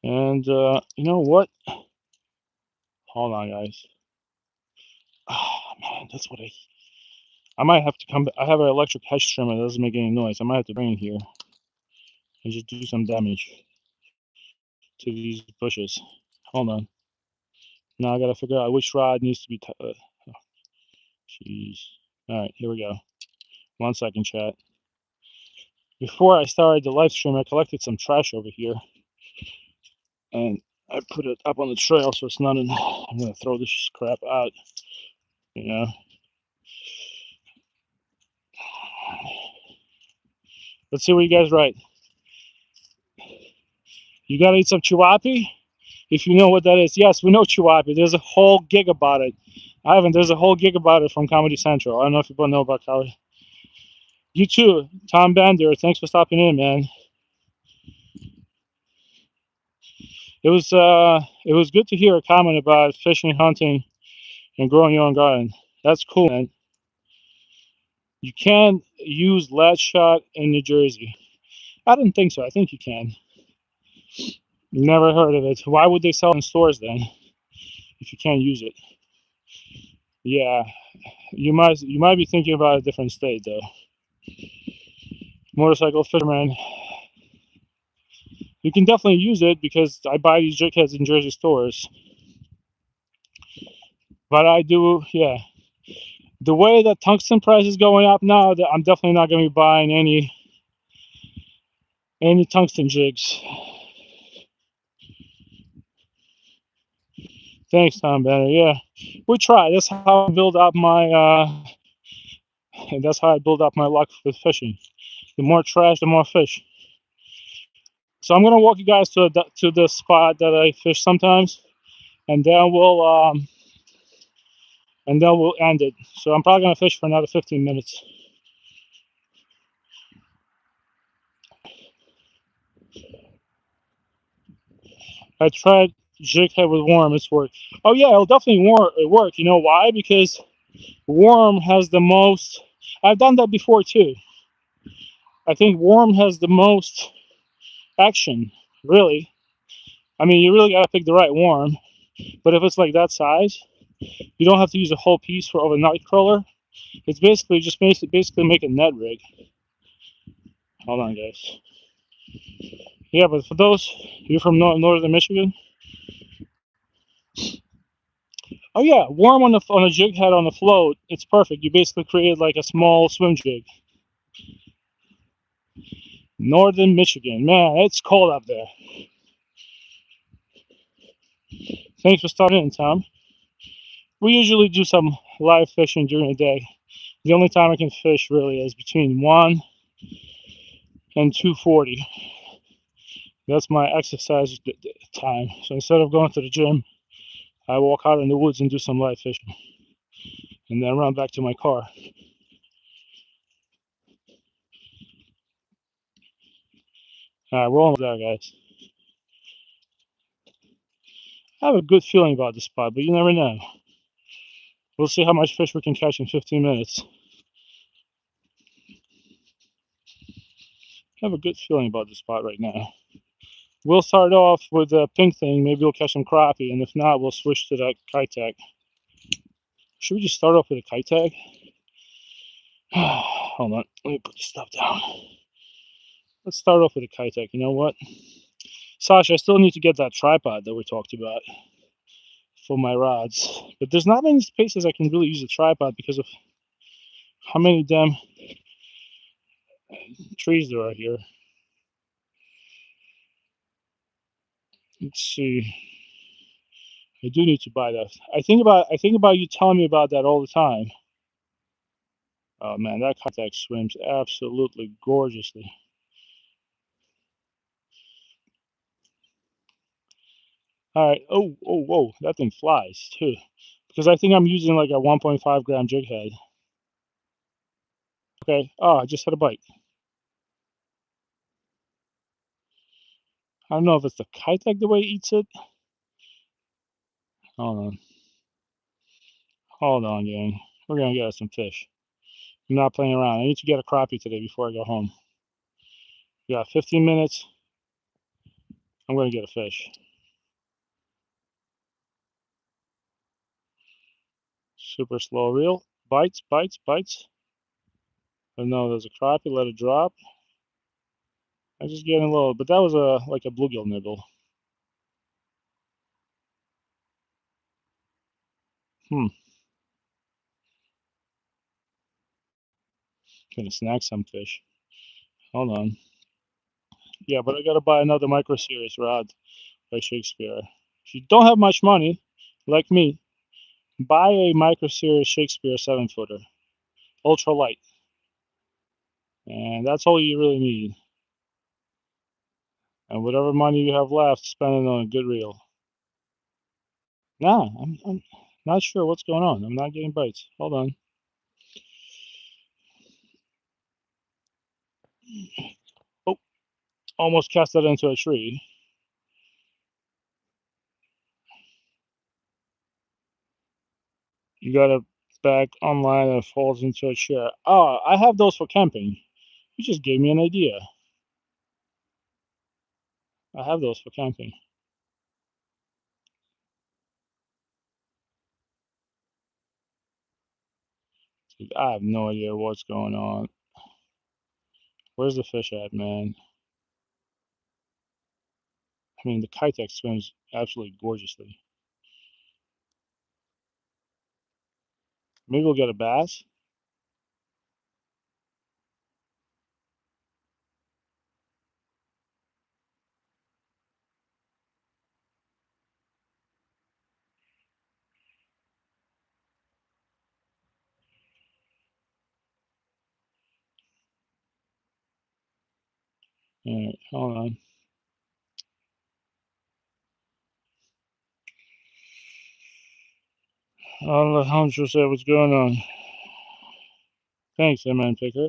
And you know what? Hold on, guys. Oh man, that's what I might have to come. I have an electric hedge trimmer that doesn't make any noise. I might have to bring it here and just do some damage to these bushes. Hold on. Now I gotta figure out which rod needs to be. Jeez. All right, here we go. 1 second, chat. Before I started the live stream, I collected some trash over here, and I put it up on the trail so it's not in. I'm gonna throw this crap out. You know. Let's see what you guys write. You gotta eat some chihuahua? If you know what that is. Yes, we know chihuahua. There's a whole gig about it. Ivan, there's a whole gig about it from Comedy Central. I don't know if people know about Comedy. You too, Tom Bender. Thanks for stopping in, man. It was good to hear a comment about fishing, hunting, and growing your own garden. That's cool, man. You can use lead shot in New Jersey. I don't think so. I think you can. Never heard of it. Why would they sell it in stores then if you can't use it? Yeah, you might be thinking about a different state though. Motorcycle fisherman. You can definitely use it because I buy these jig heads in Jersey stores. But I do, yeah. The way that tungsten price is going up now, that I'm definitely not going to be buying any tungsten jigs. Thanks, Tom Banner. Yeah, we try. That's how I build up my. That's how I build up my luck with fishing. The more trash, the more fish. So I'm gonna walk you guys to the spot that I fish sometimes, and then we'll end it. So I'm probably gonna fish for another 15 minutes. I tried jig head with worm. It's worked. Oh yeah, it'll definitely work. You know why? Because worm has the most. I've done that before too. I think worm has the most action. Really. I mean, you really gotta pick the right worm. But if it's like that size, you don't have to use a whole piece for over night crawler. It's basically just basically make a net rig. Hold on, guys. Yeah, but for those you're from northern Michigan. Oh yeah, worm on a jig head on the float. It's perfect. You basically create like a small swim jig. Northern Michigan, man, it's cold up there. Thanks for starting in, Tom. We usually do some live fishing during the day. The only time I can fish really is between 1 and 2:40. That's my exercise time. So instead of going to the gym, I walk out in the woods and do some live fishing, and then run back to my car. All right, we're almost there, guys. I have a good feeling about this spot, but you never know. We'll see how much fish we can catch in 15 minutes. I have a good feeling about this spot right now. We'll start off with the pink thing. Maybe we'll catch some crappie, and if not, we'll switch to that Keitech. Should we just start off with a Keitech? Hold on, let me put this stuff down. Let's start off with a Keitech. You know what? Sasha, I still need to get that tripod that we talked about for my rods. But there's not many spaces I can really use a tripod because of how many damn trees there are here. Let's see. I do need to buy that. I think about you telling me about that all the time. Oh man, that Keitech swims absolutely gorgeously. All right. Oh, oh, whoa, that thing flies too. Because I think I'm using like a 1.5 gram jig head. Okay. Oh, I just had a bite. I don't know if it's the Keitech the way it eats it. Hold on. Hold on, gang. We're gonna get us some fish. I'm not playing around. I need to get a crappie today before I go home. We got 15 minutes. I'm gonna get a fish. Super slow reel. Bites, bites, bites. But no, there's a crappie. Let it drop. I just getting a little, but that was a like a bluegill nibble. Hmm. Gonna snag some fish. Hold on. Yeah, but I gotta buy another micro series rod by Shakespeare. If you don't have much money, like me, buy a micro series Shakespeare 7-footer, ultra light, and that's all you really need. And whatever money you have left, spend it on a good reel. Nah, I'm not sure what's going on. I'm not getting bites. Hold on. Oh, almost cast that into a tree. You got to back online and it falls into a chair. Oh, I have those for camping. You just gave me an idea. I have those for camping. Dude, I have no idea what's going on. Where's the fish at, man? I mean, the Keitech swims absolutely gorgeously. Maybe we'll get a bass. All right, hold on. Alejandro said, what's going on? Thanks, man, Picker.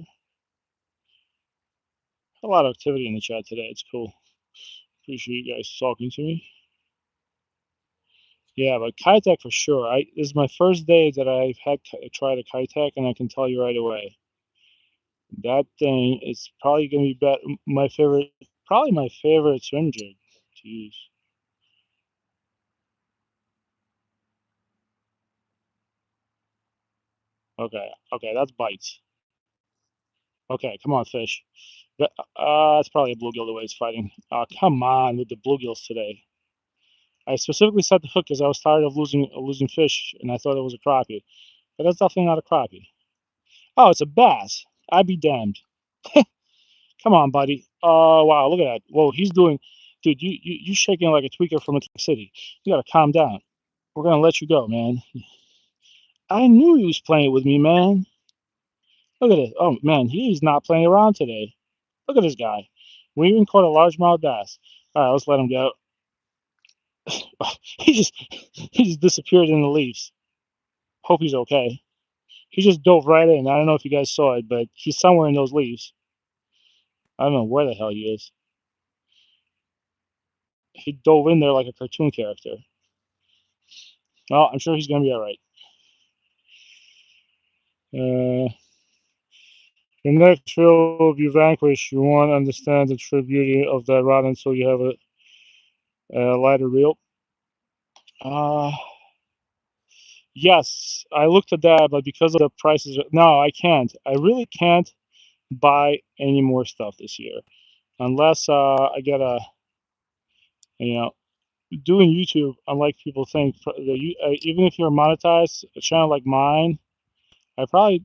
A lot of activity in the chat today. It's cool. Appreciate you guys talking to me. Yeah, but Keitech for sure. This is my first day that I've had tried a Keitech, and I can tell you right away, that thing is probably gonna be my favorite, probably my favorite swim jig to use. Okay, okay, that's bites. Okay, come on, fish. It's probably a bluegill the way it's fighting. Come on with the bluegills today. I specifically set the hook because I was tired of losing fish, and I thought it was a crappie. But that's definitely not a crappie. Oh, it's a bass. I'd be damned. Come on, buddy. Oh, wow, look at that. Whoa, he's doing, dude. You shaking like a tweaker from a city. You gotta calm down. We're gonna let you go, man. I knew he was playing with me, man. Look at it. Oh man, he's not playing around today. Look at this guy. We even caught a largemouth bass. All right, let's let him go. He just disappeared in the leaves. Hope he's okay. He just dove right in. I don't know if you guys saw it, but he's somewhere in those leaves. I don't know where the hell he is. He dove in there like a cartoon character. Well, I'm sure he's gonna be all right. The next reel you vanquish, you won't understand the true beauty of that rod until you have a lighter reel. Uh, yes, I looked at that, but because of the prices, no, I can't. I really can't buy any more stuff this year unless I get you know, doing YouTube. Unlike people think, even if you're monetized, a channel like mine, I probably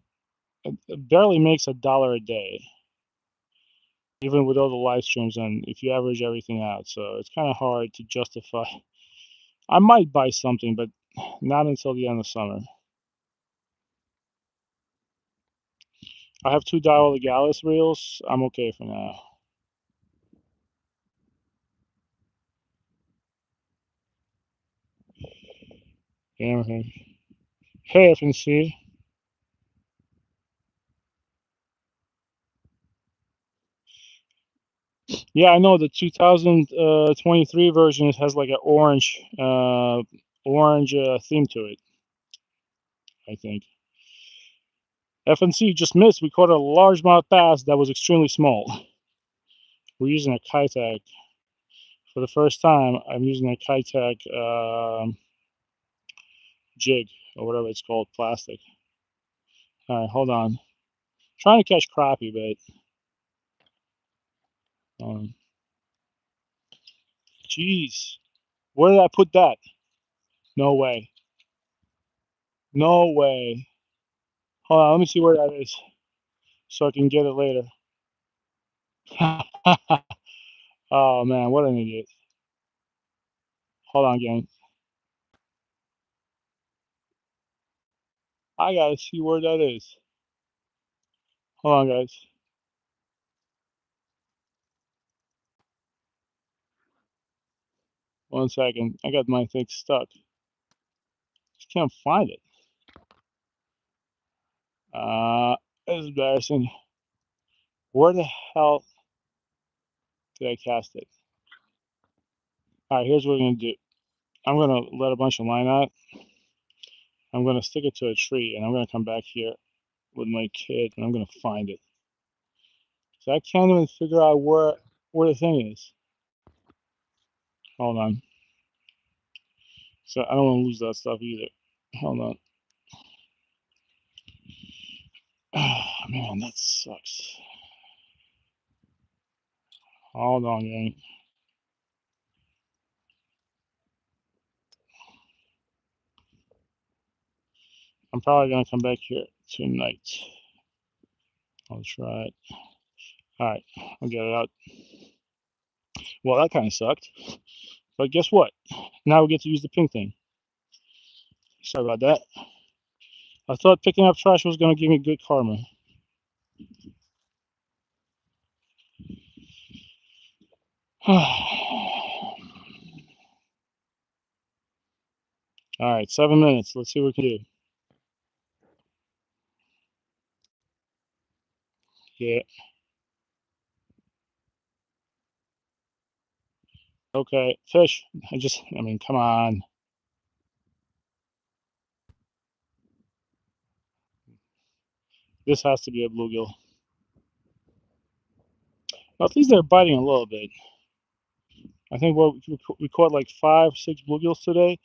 barely makes $1 a day, even with all the live streams and if you average everything out. So it's kind of hard to justify. I might buy something, but not until the end of summer. I have 2 Dial Legalis reels. I'm okay for now. Hammerhead. Hey, FNC. Yeah, I know the 2023 version has like an orange theme to it, I think. FNC just missed. We caught a largemouth bass that was extremely small. We're using a Keitech. For the first time, I'm using a Keitech jig, or whatever it's called, plastic. All right, hold on. Trying to catch crappie, but jeez, where did I put that? No way. No way. Hold on, let me see where that is so I can get it later. Oh man, what an idiot. Hold on, gang. I gotta see where that is. Hold on, guys. One second. I got my thing stuck. Just can't find it. This is embarrassing. Where the hell did I cast it? All right, here's what we're gonna do. I'm gonna let a bunch of line out. I'm gonna stick it to a tree, and I'm gonna come back here with my kid, and I'm gonna find it. So I can't even figure out where the thing is. Hold on. So I don't want to lose that stuff either. Hold on. Oh, man, that sucks. Hold on, gang. I'm probably gonna come back here tonight. I'll try it. All right, I'll get it out. Well, that kind of sucked. But guess what? Now we get to use the pink thing. Sorry about that. I thought picking up trash was gonna give me good karma. All right, 7 minutes. Let's see what we can do. Yeah. Okay, fish. I mean, come on. This has to be a bluegill. Well, at least they're biting a little bit. I think we caught like 5, 6 bluegills today,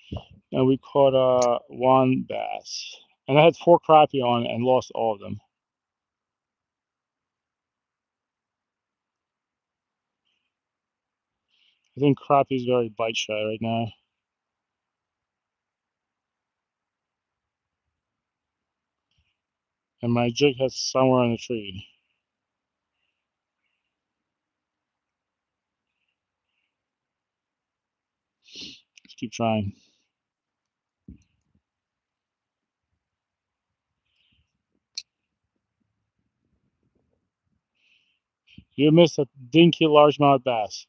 and we caught one bass. And I had 4 crappie on and lost all of them. I think crappie is very bite shy right now. And my jig has somewhere on the tree. Let's keep trying. You missed a dinky largemouth bass.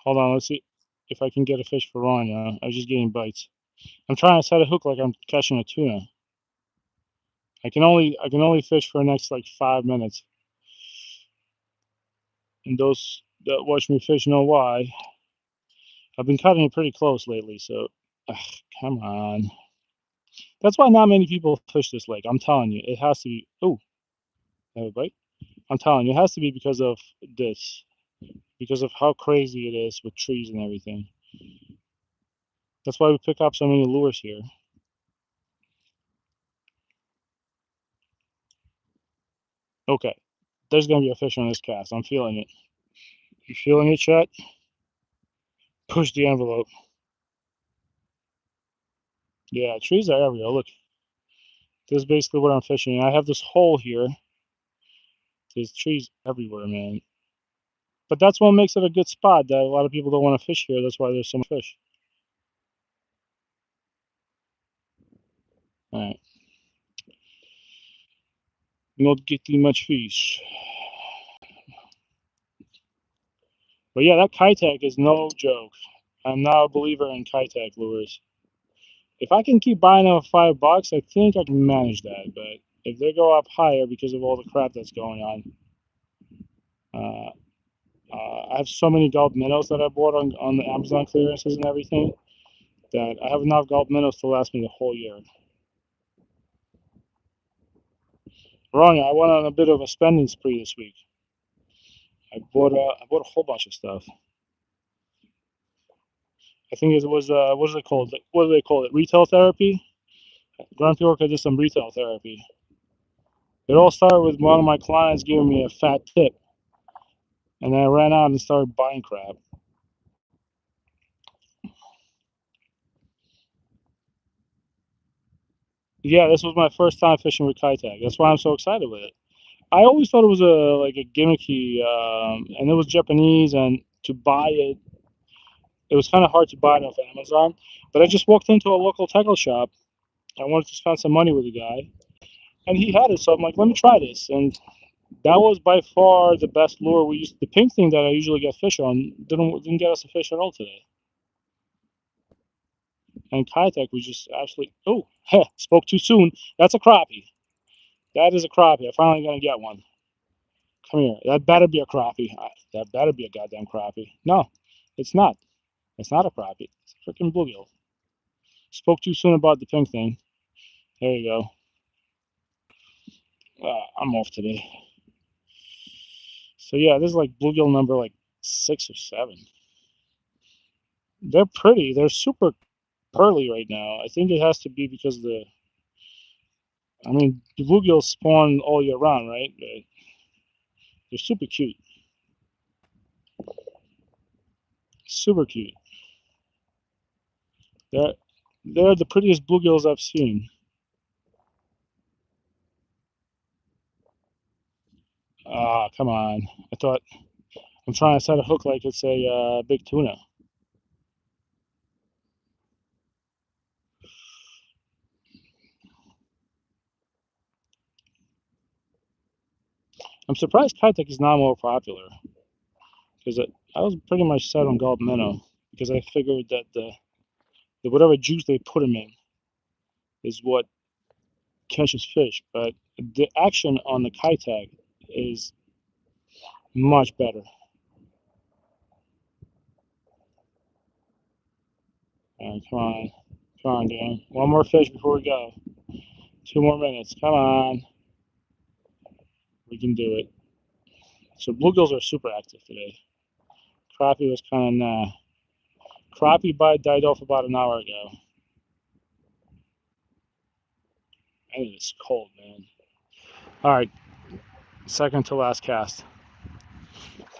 Hold on, let's see if I can get a fish for Ron. I was just getting bites. I'm trying to set a hook like I'm catching a tuna. I can only fish for the next like 5 minutes. And those that watch me fish know why. I've been cutting it pretty close lately, so come on. That's why not many people fish this lake. I'm telling you, it has to be. Oh, have a bite. I'm telling you, it has to be because of this, because of how crazy it is with trees and everything. That's why we pick up so many lures here. Okay, there's gonna be a fish on this cast. I'm feeling it. You feeling it, Chet? Push the envelope. Yeah, trees are everywhere. Look, this is basically what I'm fishing. I have this hole here. There's trees everywhere, man. But that's what makes it a good spot that a lot of people don't want to fish here. That's why there's so much fish. All right. Not getting much fish. But yeah, that Keitech is no joke. I'm now a believer in Keitech lures. If I can keep buying them for $5, I think I can manage that. But if they go up higher because of all the crap that's going on, uh, I have so many gulp minnows that I bought on the Amazon clearances and everything that I have enough gulp minnows to last me the whole year. Wrong, I went on a bit of a spending spree this week. I bought a whole bunch of stuff. I think it was what is it called? What do they call it? Retail therapy. Grand York, I did some retail therapy. It all started with one of my clients giving me a fat tip, and then I ran out and started buying crap. Yeah, this was my first time fishing with Keitech. That's why I'm so excited with it. I always thought it was a gimmicky, and it was Japanese, and to buy it, it was kind of hard to buy it off Amazon. But I just walked into a local tackle shop. I wanted to spend some money with the guy, and he had it, so I'm like, let me try this. And that was by far the best lure we used. The pink thing that I usually get fish on didn't get us a fish at all today. And Keitech was just absolutely. Oh, spoke too soon. That's a crappie. That is a crappie. I finally gonna get one. Come here. That better be a crappie. That better be a goddamn crappie. No, it's not. It's not a crappie. It's a freaking bluegill. Spoke too soon about the pink thing. There you go. I'm off today. So yeah, this is like bluegill number like 6 or 7. They're pretty. They're super pearly right now. I think it has to be because I mean, the bluegills spawn all year round, right? They're super cute. Super cute. They're they're the prettiest bluegills I've seen. Ah, come on. I thought I'm trying to set a hook like it's a big tuna. I'm surprised Keitech is not more popular because I was pretty much set on gulp minnow because I figured that the whatever juice they put them in is what catches fish. But the action on the Keitech is much better. Come on, gang. One more fish before we go. 2 more minutes. Come on. We can do it. So bluegills are super active today. Crappie was kind of nah. Crappie bite died off about an hour ago. And it is cold, man. All right, second to last cast.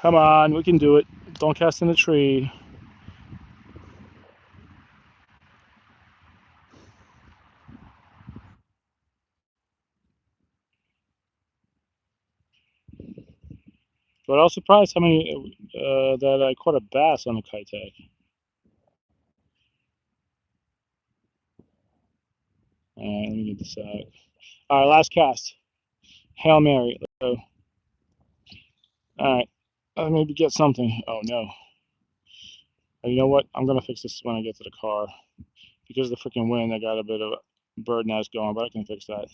Come on, we can do it. Don't cast in the tree. But I was surprised how many that I caught a bass on the Keitech. All right, let me get this out. All right, last cast. Hail Mary. Let's go. All right, maybe get something. Oh no. You know what? I'm gonna fix this when I get to the car. Because of the freaking wind, I got a bit of a bird nest going, but I can fix that.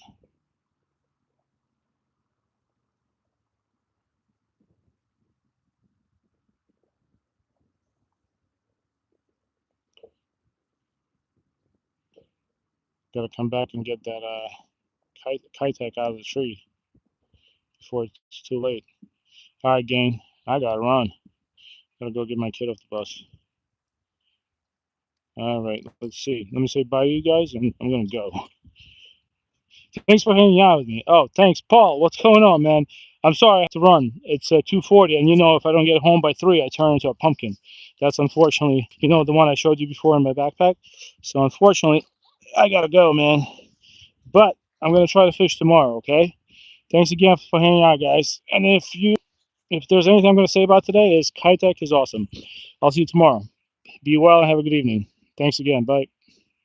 Got to come back and get that Keitech out of the tree before it's too late. All right, gang. I gotta run. Gotta go get my kid off the bus. All right, let's see. Let me say bye to you guys, and I'm gonna go. Thanks for hanging out with me. Oh, thanks, Paul. What's going on, man? I'm sorry I have to run. It's 2:40, and if I don't get home by 3, I turn into a pumpkin. That's unfortunately, the one I showed you before in my backpack. So unfortunately, I gotta go, man. But I'm gonna try to fish tomorrow. Okay. Thanks again for hanging out, guys. And if there's anything I'm gonna say about today, is Keitech is awesome. I'll see you tomorrow. Be well and have a good evening. Thanks again. Bye.